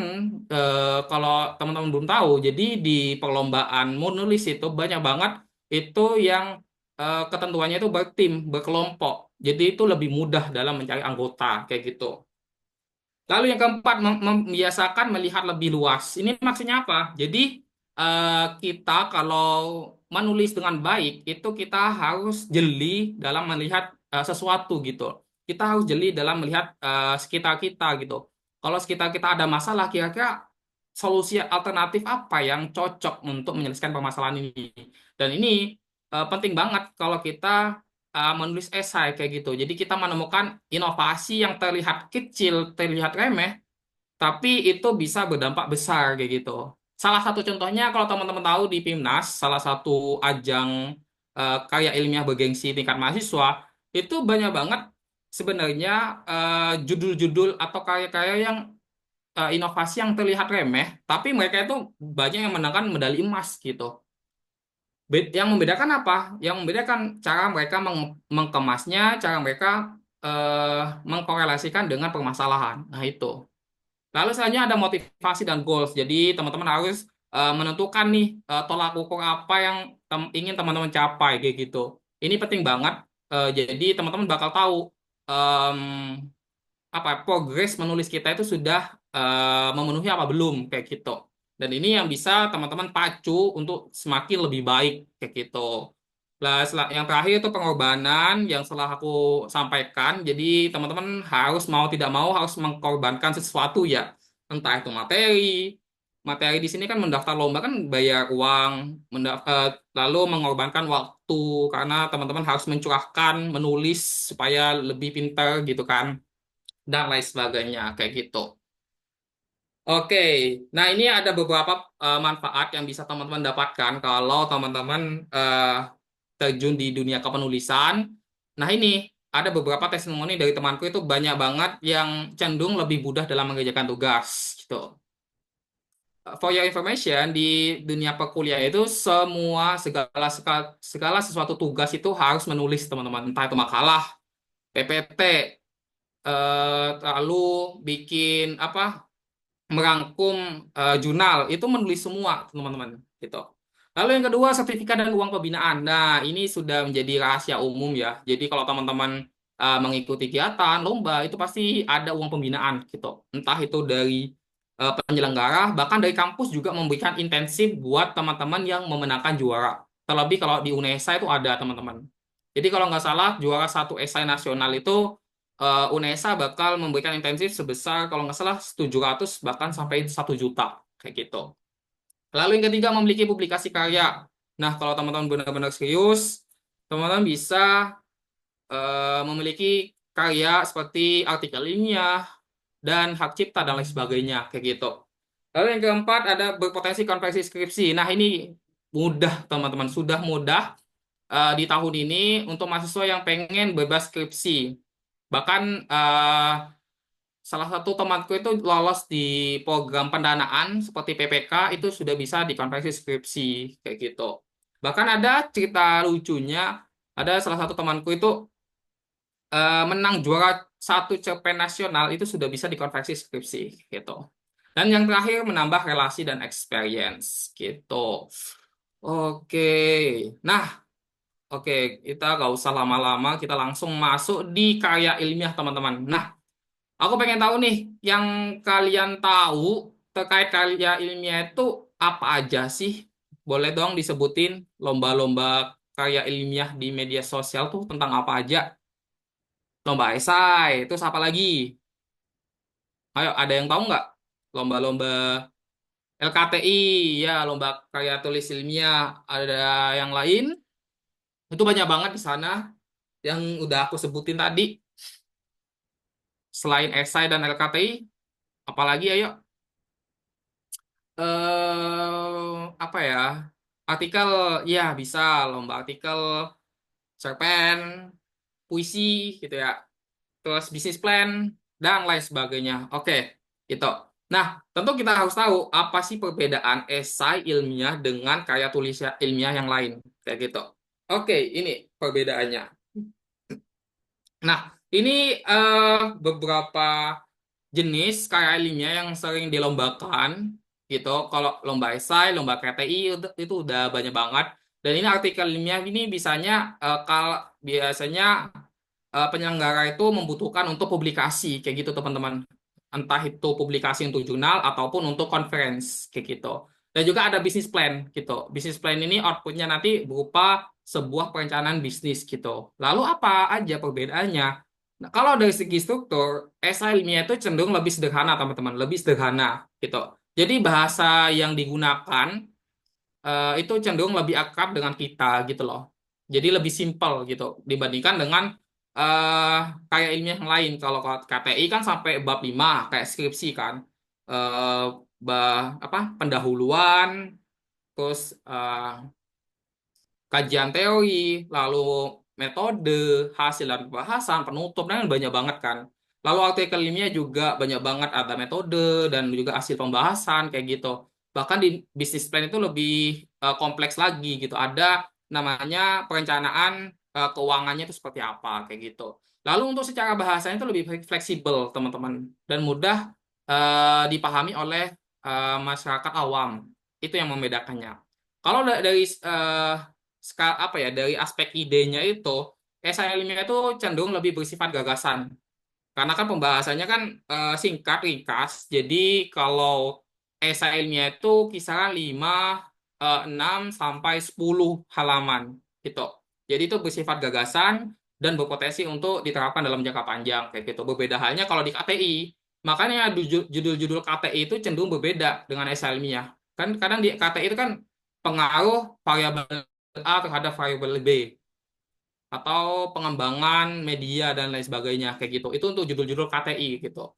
[SPEAKER 7] kalau teman-teman belum tahu, jadi di perlombaan menulis itu banyak banget itu yang ketentuannya itu bertim, berkelompok. Jadi itu lebih mudah dalam mencari anggota, kayak gitu. Lalu yang keempat, membiasakan melihat lebih luas. Ini maksudnya apa? Jadi kita kalau menulis dengan baik, itu kita harus jeli dalam melihat sesuatu gitu. Kita harus jeli dalam melihat sekitar kita gitu. Kalau sekitar kita ada masalah, kira-kira solusi alternatif apa yang cocok untuk menyelesaikan permasalahan ini. Dan ini penting banget kalau kita menulis esai kayak gitu. Jadi kita menemukan inovasi yang terlihat kecil, terlihat remeh, tapi itu bisa berdampak besar kayak gitu. Salah satu contohnya kalau teman-teman tahu di PIMNAS, salah satu ajang karya ilmiah bergengsi tingkat mahasiswa, itu banyak banget sebenarnya judul-judul atau karya-karya yang inovasi yang terlihat remeh, tapi mereka itu banyak yang menangkan medali emas gitu. Yang membedakan apa? Yang membedakan cara mereka mengkemasnya, cara mereka mengkorelasikan dengan permasalahan. Nah, itu. Lalu selanjutnya ada motivasi dan goals. Jadi teman-teman harus menentukan nih tolak ukur apa yang ingin teman-teman capai kayak gitu. Ini penting banget. Jadi teman-teman bakal tahu em, apa progres menulis kita itu sudah memenuhi apa belum kayak gitu. Dan ini yang bisa teman-teman pacu untuk semakin lebih baik kayak gitu. Lah, yang terakhir itu pengorbanan yang setelah aku sampaikan. Jadi teman-teman harus mau tidak mau harus mengorbankan sesuatu ya. Entah itu materi. Materi di sini kan mendaftar lomba kan bayar uang, lalu mengorbankan waktu karena teman-teman harus mencurahkan, menulis supaya lebih pintar gitu kan dan lain sebagainya kayak gitu. Oke, nah ini ada beberapa manfaat yang bisa teman-teman dapatkan kalau teman-teman terjun di dunia kepenulisan. Nah ini ada beberapa testimoni dari temanku itu banyak banget yang cenderung lebih mudah dalam mengerjakan tugas gitu. For your information, di dunia perkuliahan itu segala sesuatu tugas itu harus menulis teman-teman, entah itu makalah, PPT, lalu bikin apa merangkum jurnal itu menulis semua teman-teman gitu. Lalu yang kedua sertifikat dan uang pembinaan. Nah ini sudah menjadi rahasia umum ya. Jadi kalau teman-teman mengikuti kegiatan lomba itu pasti ada uang pembinaan gitu. Entah itu dari penyelenggara bahkan dari kampus juga memberikan intensif buat teman-teman yang memenangkan juara. Terlebih kalau di UNESA itu ada teman-teman. Jadi kalau nggak salah juara satu esai nasional itu UNESA bakal memberikan intensif sebesar kalau nggak salah 700 bahkan sampai 1 juta kayak gitu. Lalu yang ketiga memiliki publikasi karya. Nah kalau teman-teman benar-benar serius, teman-teman bisa memiliki karya seperti artikel ilmiah dan hak cipta dan lain sebagainya kayak gitu. Lalu yang keempat ada berpotensi konversi skripsi. Nah ini mudah teman-teman, sudah mudah di tahun ini untuk mahasiswa yang pengen bebas skripsi. Bahkan salah satu temanku itu lolos di program pendanaan seperti PPK itu sudah bisa dikonversi skripsi kayak gitu. Bahkan ada cerita lucunya, ada salah satu temanku itu menang juara satu cerpen nasional itu sudah bisa dikonversi skripsi gitu. Dan yang terakhir menambah relasi dan experience gitu. Oke. Nah, oke, kita nggak usah lama-lama, kita langsung masuk di karya ilmiah teman-teman. Nah, aku pengen tahu nih, yang kalian tahu terkait karya ilmiah itu apa aja sih? Boleh dong disebutin lomba-lomba karya ilmiah di media sosial tuh tentang apa aja? Lomba esai, terus apa lagi? Ayo, ada yang tahu nggak? Lomba-lomba LKTI, ya, lomba karya tulis ilmiah. Ada yang lain? Itu banyak banget di sana yang udah aku sebutin tadi. Selain esai dan LKTI, apalagi ayo? Apa ya? Artikel, ya bisa lomba artikel, cerpen, puisi gitu ya. Terus bisnis plan dan lain sebagainya. Oke, gitu. Nah, tentu kita harus tahu apa sih perbedaan esai ilmiah dengan karya tulis ilmiah yang lain, kayak gitu. Oke, ini perbedaannya. Nah, ini beberapa jenis karya ilmiah yang sering dilombakan gitu. Kalau lomba esai, lomba KTI itu udah banyak banget. Dan ini artikel ilmiah ini biasanya penyelenggara itu membutuhkan untuk publikasi kayak gitu teman-teman. Entah itu publikasi untuk jurnal ataupun untuk conference kayak gitu. Dan juga ada bisnis plan gitu. Bisnis plan ini outputnya nanti berupa sebuah perencanaan bisnis gitu. Lalu apa aja perbedaannya? Nah, kalau dari segi struktur, esai ilmiah itu cenderung lebih sederhana teman-teman, lebih sederhana gitu. Jadi bahasa yang digunakan itu cenderung lebih akrab dengan kita gitu loh. Jadi lebih simpel gitu dibandingkan dengan eh kayak ilmiah yang lain. Kalau KTI kan sampai bab 5 kayak skripsi kan. Eh apa pendahuluan, terus kajian teori, lalu metode, hasil dan pembahasan, penutup, dan banyak banget kan. Lalu artikel ilmiah juga banyak banget ada metode dan juga hasil pembahasan kayak gitu. Bahkan di bisnis plan itu lebih kompleks lagi gitu. Ada namanya perencanaan keuangannya itu seperti apa kayak gitu. Lalu untuk secara bahasanya itu lebih fleksibel teman-teman dan mudah dipahami oleh masyarakat awam. Itu yang membedakannya. Kalau dari apa ya dari aspek idenya itu esai ilmiah itu cenderung lebih bersifat gagasan karena kan pembahasannya kan singkat ringkas jadi kalau esai ilmiah itu kisaran 5 6 sampai 10 halaman gitu jadi itu bersifat gagasan dan berpotensi untuk diterapkan dalam jangka panjang kayak gitu berbeda halnya kalau di KTI makanya judul-judul KTI itu cenderung berbeda dengan esai ilmiah kan kadang di KTI itu kan pengaruh variabel A terhadap variabel B atau pengembangan media dan lain sebagainya kayak gitu. Itu untuk judul-judul KTI gitu.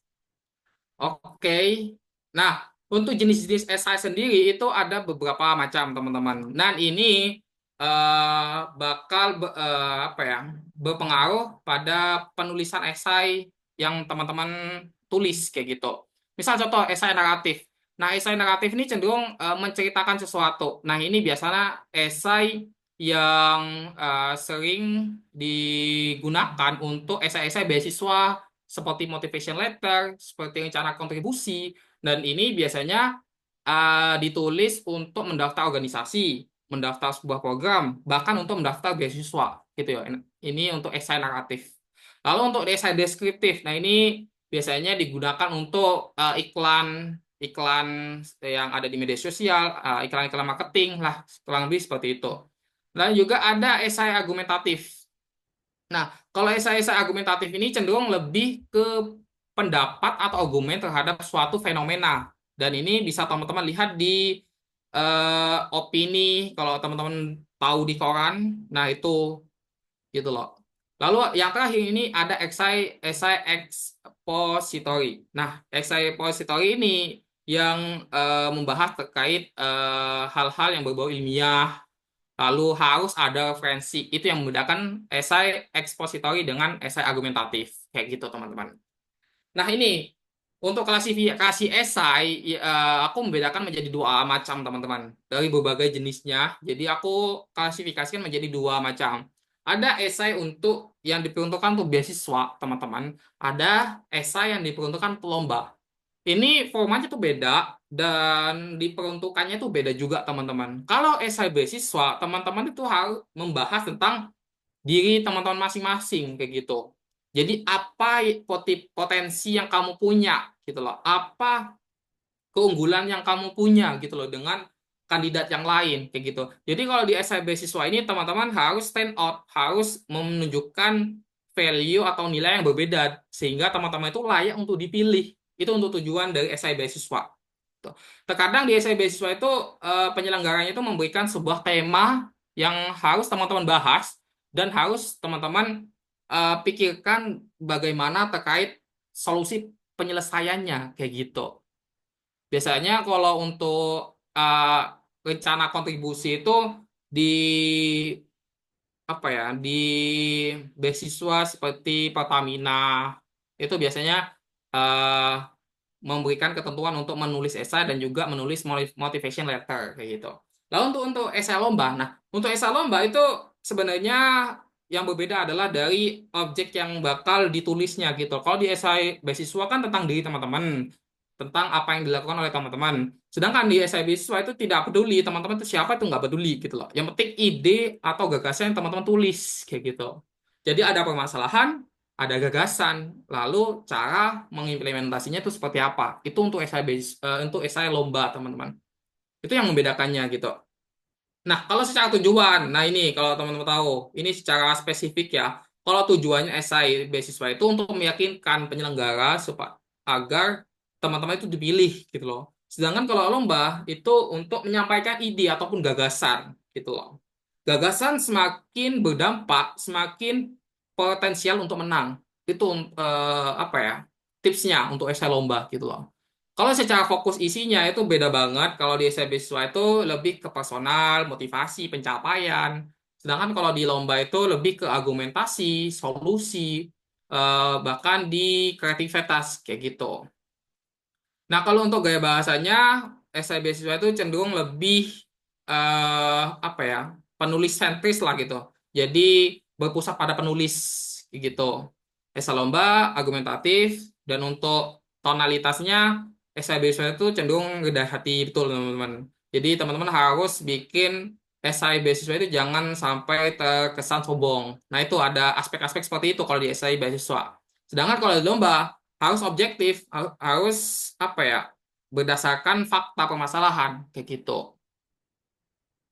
[SPEAKER 7] Oke. Nah, untuk jenis-jenis esai sendiri itu ada beberapa macam, teman-teman. Dan ini bakal apa ya? Berpengaruh pada penulisan esai yang teman-teman tulis kayak gitu. Misal contoh esai naratif. Nah, esai naratif ini cenderung menceritakan sesuatu. Nah, ini biasanya esai yang sering digunakan untuk esai-esai beasiswa seperti motivation letter, seperti rencana kontribusi, dan ini biasanya ditulis untuk mendaftar organisasi, mendaftar sebuah program, bahkan untuk mendaftar beasiswa, gitu ya. Ini untuk esai naratif. Lalu untuk esai deskriptif, nah ini biasanya digunakan untuk iklan yang ada di media sosial, iklan-iklan marketing lah, kurang lebih seperti itu. Dan juga ada esai argumentatif. Nah, kalau esai-esai argumentatif ini cenderung lebih ke pendapat atau argumen terhadap suatu fenomena. Dan ini bisa teman-teman lihat di opini, kalau teman-teman tahu di koran, nah itu gitu loh. Lalu yang terakhir ini ada esai expository. Nah, esai expository ini yang membahas terkait hal-hal yang berbau ilmiah, lalu harus ada referensi. Itu yang membedakan esai ekspositori dengan esai argumentatif. Kayak gitu, teman-teman. Nah, ini untuk klasifikasi esai, aku membedakan menjadi dua macam, teman-teman. Dari berbagai jenisnya. Jadi, aku klasifikasikan menjadi dua macam. Ada esai untuk yang diperuntukkan untuk beasiswa, teman-teman. Ada esai yang diperuntukkan pelomba. Ini formatnya tuh beda dan diperuntukannya tuh beda juga, teman-teman. Kalau esai beasiswa, teman-teman itu harus membahas tentang diri teman-teman masing-masing kayak gitu. Jadi apa potensi yang kamu punya gitu loh. Apa keunggulan yang kamu punya gitu loh dengan kandidat yang lain kayak gitu. Jadi kalau di esai beasiswa ini teman-teman harus stand out, harus menunjukkan value atau nilai yang berbeda sehingga teman-teman itu layak untuk dipilih. Itu untuk tujuan dari esai beasiswa. Tuh. Terkadang di esai beasiswa itu penyelenggaranya itu memberikan sebuah tema yang harus teman-teman bahas dan harus teman-teman pikirkan bagaimana terkait solusi penyelesaiannya kayak gitu. Biasanya kalau untuk rencana kontribusi itu di apa ya di beasiswa seperti Pertamina itu biasanya eh, memberikan ketentuan untuk menulis esai dan juga menulis motivation letter kayak gitu. Lalu untuk esai lomba, nah untuk esai lomba itu sebenarnya yang berbeda adalah dari objek yang bakal ditulisnya gitu. Kalau di esai beasiswa kan tentang diri teman-teman, tentang apa yang dilakukan oleh teman-teman. Sedangkan di esai beasiswa itu tidak peduli teman-teman itu siapa itu nggak peduli gitu loh. Yang penting ide atau gagasan yang teman-teman tulis kayak gitu. Jadi ada permasalahan, ada gagasan, lalu cara mengimplementasinya itu seperti apa. Itu untuk untuk esai lomba, teman-teman. Itu yang membedakannya gitu. Nah, kalau secara tujuan, nah ini kalau teman-teman tahu, ini secara spesifik ya. Kalau tujuannya esai beasiswa itu untuk meyakinkan penyelenggara supaya agar teman-teman itu dipilih gitu loh. Sedangkan kalau lomba itu untuk menyampaikan ide ataupun gagasan gitu loh. Gagasan semakin berdampak, semakin potensial untuk menang. Itu apa ya? Tipsnya untuk esai lomba gitu loh. Kalau secara fokus isinya itu beda banget. Kalau di essay beasiswa itu lebih ke personal, motivasi, pencapaian. Sedangkan kalau di lomba itu lebih ke argumentasi, solusi, bahkan di kreativitas kayak gitu. Nah, kalau untuk gaya bahasanya, essay beasiswa itu cenderung lebih apa ya, penulis sentris lah gitu. Jadi berpusat pada penulis gitu. Essay lomba argumentatif dan untuk tonalitasnya essay beasiswa itu cenderung rendah hati betul teman-teman. Jadi teman-teman harus bikin essay beasiswa itu jangan sampai terkesan sombong. Nah, itu ada aspek-aspek seperti itu kalau di essay beasiswa. Sedangkan kalau di lomba harus objektif, harus apa ya, berdasarkan fakta permasalahan kayak gitu.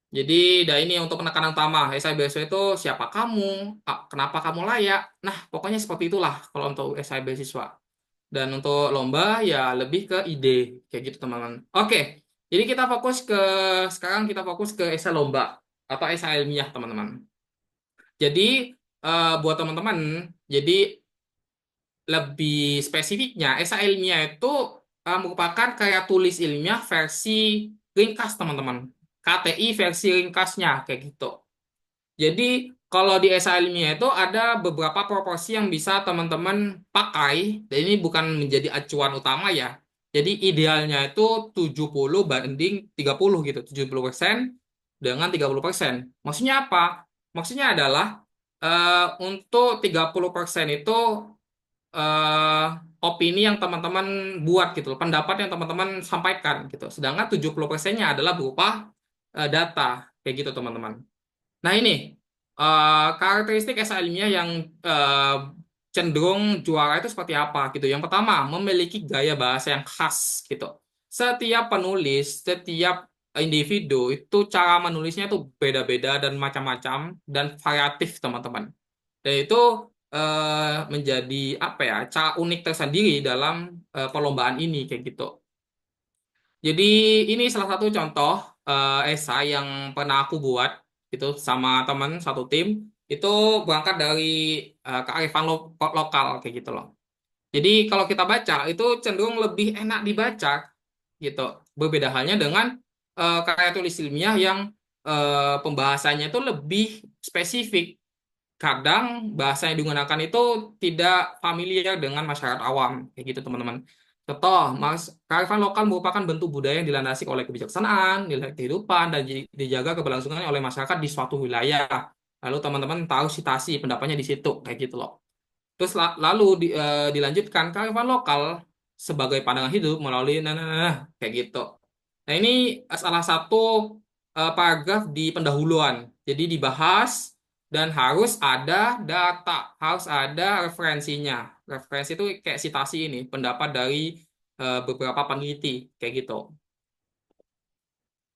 [SPEAKER 7] Jadi, ini untuk penekanan utama. Esai beasiswa itu siapa kamu, kenapa kamu layak. Nah, pokoknya seperti itulah kalau untuk esai beasiswa. Dan untuk lomba ya lebih ke ide kayak gitu teman-teman. Oke, jadi sekarang kita fokus ke esai lomba atau esai ilmiah teman-teman. Jadi buat teman-teman, jadi lebih spesifiknya, esai ilmiah itu merupakan karya tulis ilmiah versi ringkas, teman-teman. KTI versi ringkasnya, kayak gitu. Jadi, kalau di esai ilmiah itu ada beberapa proporsi yang bisa teman-teman pakai, dan ini bukan menjadi acuan utama ya. Jadi, idealnya itu 70 banding 30 gitu, 70% dengan 30%. Maksudnya apa? Maksudnya adalah untuk 30% itu eh, opini yang teman-teman buat gitu loh, pendapat yang teman-teman sampaikan gitu. Sedangkan 70%-nya adalah berupa data kayak gitu teman-teman. Nah, ini karakteristik esai ilmiah yang eh, cenderung juara itu seperti apa gitu. Yang pertama, memiliki gaya bahasa yang khas gitu. Setiap penulis, setiap individu itu cara menulisnya itu beda-beda dan macam-macam dan variatif teman-teman. Dan itu menjadi apa ya, cara unik tersendiri dalam perlombaan ini kayak gitu. Jadi ini salah satu contoh esai yang pernah aku buat gitu sama teman satu tim, itu berangkat dari kearifan lokal kayak gitu loh. Jadi kalau kita baca itu cenderung lebih enak dibaca gitu. Berbeda halnya dengan karya tulis ilmiah yang pembahasannya itu lebih spesifik. Kadang bahasa yang digunakan itu tidak familiar dengan masyarakat awam kayak gitu teman-teman. Contoh, kearifan lokal merupakan bentuk budaya yang dilandasi oleh kebijaksanaan, nilai kehidupan, dan dijaga keberlangsungan oleh masyarakat di suatu wilayah. Lalu teman-teman tahu citasi pendapatnya di situ kayak gitu loh. Terus lalu dilanjutkan kearifan lokal sebagai pandangan hidup melalui kayak gitu. Nah, ini salah satu paragraf di pendahuluan. Jadi dibahas dan harus ada data, harus ada referensinya. Referensi itu kayak citasi ini, pendapat dari beberapa peneliti kayak gitu.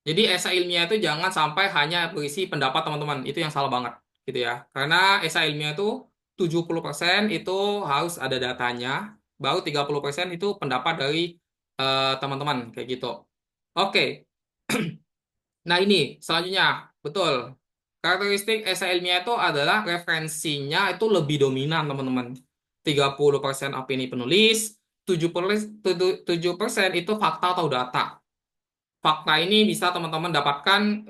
[SPEAKER 7] Jadi esai ilmiah itu jangan sampai hanya berisi pendapat teman-teman. Itu yang salah banget gitu ya. Karena esai ilmiah itu 70% itu harus ada datanya, baru 30% itu pendapat dari teman-teman kayak gitu. Oke. Nah, ini selanjutnya, betul. Karakteristik esai ilmiah itu adalah referensinya itu lebih dominan, teman-teman. 30% opini penulis, 7% itu fakta atau data. Fakta ini bisa teman-teman dapatkan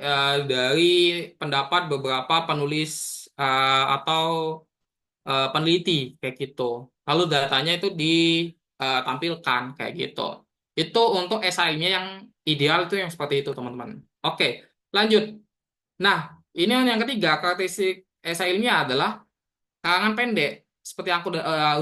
[SPEAKER 7] dari pendapat beberapa penulis atau peneliti kayak gitu. Lalu datanya itu ditampilkan kayak gitu. Itu untuk esainya yang ideal itu yang seperti itu, teman-teman. Oke, lanjut. Nah, ini yang ketiga, karakteristik esai ilmiah adalah karangan pendek. Seperti yang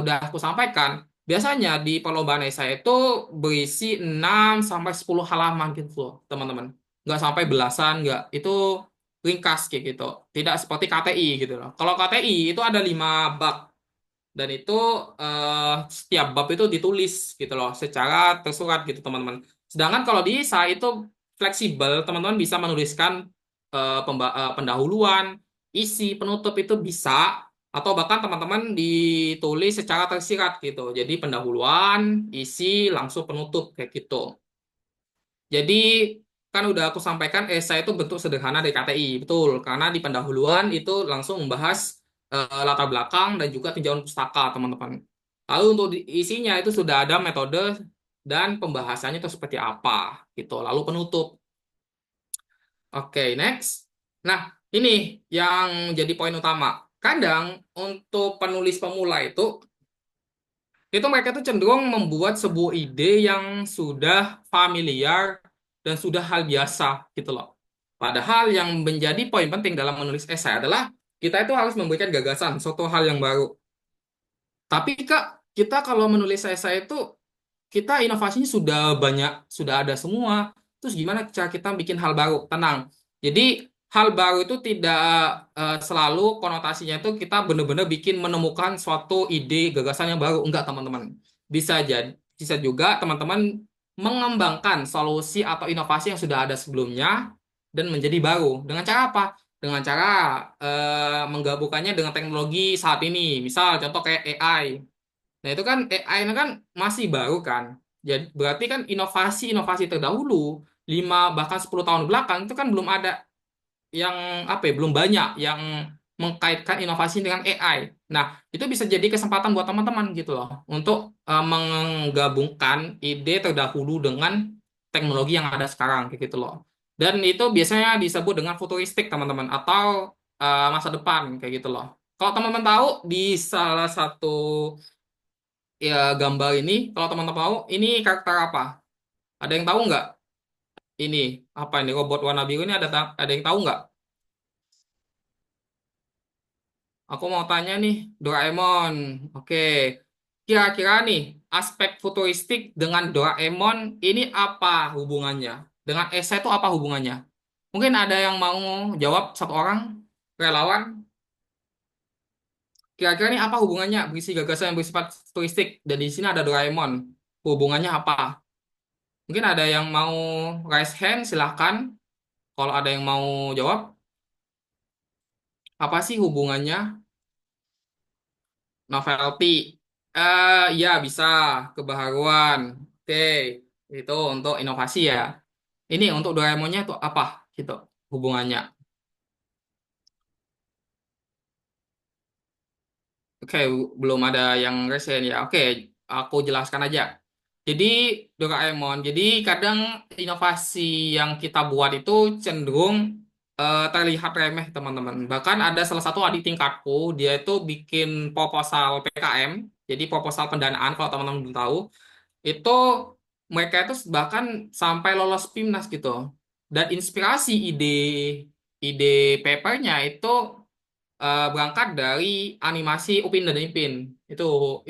[SPEAKER 7] udah aku sampaikan, biasanya di perlombaan esai itu berisi 6 sampai 10 halaman gitu loh, teman-teman. Nggak sampai belasan, nggak. Itu ringkas kayak gitu. Tidak seperti KTI gitu loh. Kalau KTI itu ada 5 bab dan itu setiap bab itu ditulis gitu loh secara tersurat gitu, teman-teman. Sedangkan kalau di esai itu fleksibel, teman-teman bisa menuliskan pendahuluan, isi, penutup itu bisa, atau bahkan teman-teman ditulis secara tersirat gitu. Jadi pendahuluan, isi, langsung penutup kayak gitu. Jadi kan udah aku sampaikan esai itu bentuk sederhana dari KTI, betul. Karena di pendahuluan itu langsung membahas latar belakang dan juga tinjauan pustaka, teman-teman. Lalu untuk isinya itu sudah ada metode dan pembahasannya itu seperti apa gitu. Lalu penutup. Oke, next. Nah, ini yang jadi poin utama. Kadang untuk penulis pemula itu mereka tuh cenderung membuat sebuah ide yang sudah familiar dan sudah hal biasa gitu loh. Padahal yang menjadi poin penting dalam menulis esai adalah kita itu harus memberikan gagasan, suatu hal yang baru. Tapi Kak, kita kalau menulis esai itu kita inovasinya sudah banyak, sudah ada semua. Terus gimana cara kita bikin hal baru? Tenang. Jadi hal baru itu tidak selalu konotasinya itu kita benar-benar bikin menemukan suatu ide gagasan yang baru. Enggak, teman-teman. Bisa juga teman-teman mengembangkan solusi atau inovasi yang sudah ada sebelumnya dan menjadi baru. Dengan cara apa? Dengan cara menggabungkannya dengan teknologi saat ini. Misal contoh kayak AI. Nah, itu kan AI ini kan masih baru kan. Jadi berarti kan inovasi-inovasi terdahulu 5 bahkan 10 tahun belakang itu kan belum ada yang apa ya, belum banyak yang mengkaitkan inovasi dengan AI. Nah, itu bisa jadi kesempatan buat teman-teman gitu loh untuk menggabungkan ide terdahulu dengan teknologi yang ada sekarang kayak gitu loh. Dan itu biasanya disebut dengan futuristik, teman-teman, atau masa depan kayak gitu loh. Kalau teman-teman tahu di salah satu ya gambar ini, kalau teman-teman tahu ini karakter apa? Ada yang tahu nggak? Ini apa ini robot warna biru ini ada yang tahu nggak? Aku mau tanya nih, Doraemon. Oke, kira-kira nih aspek futuristik dengan Doraemon ini apa hubungannya? Dengan esai itu apa hubungannya? Mungkin ada yang mau jawab satu orang, relawan. Kira-kira ini apa hubungannya? Berisi gagasan yang bersifat futuristik dan di sini ada Doraemon. Hubungannya apa? Mungkin ada yang mau raise hand, silahkan. Kalau ada yang mau jawab, apa sih hubungannya novelty? Ya bisa kebaharuan. Oke, itu untuk inovasi ya. Ini untuk Doraemonnya itu apa gitu hubungannya? Oke, belum ada yang raise hand ya. Oke, aku jelaskan aja. Jadi Doraemon, jadi kadang inovasi yang kita buat itu cenderung terlihat remeh, teman-teman. Bahkan ada salah satu adik tingkatku, dia itu bikin proposal PKM, jadi proposal pendanaan kalau teman-teman belum tahu, itu mereka itu bahkan sampai lolos PIMNAS gitu. Dan inspirasi ide papernya itu berangkat dari animasi Upin dan Ipin. Itu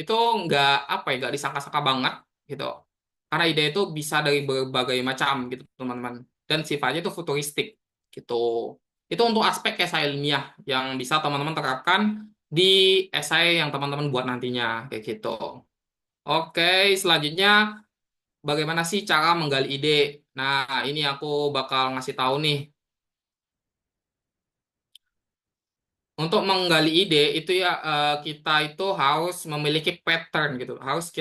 [SPEAKER 7] nggak apa ya, nggak disangka-sangka banget gitu. Karena ide itu bisa dari berbagai macam gitu teman-teman. Dan sifatnya itu futuristik gitu. Itu untuk aspek esai ilmiah yang bisa teman-teman terapkan di esai yang teman-teman buat nantinya kayak gitu. Oke, selanjutnya bagaimana sih cara menggali ide? Nah, ini aku bakal ngasih tahu nih. Untuk menggali ide itu ya kita itu harus memiliki pattern gitu. Harus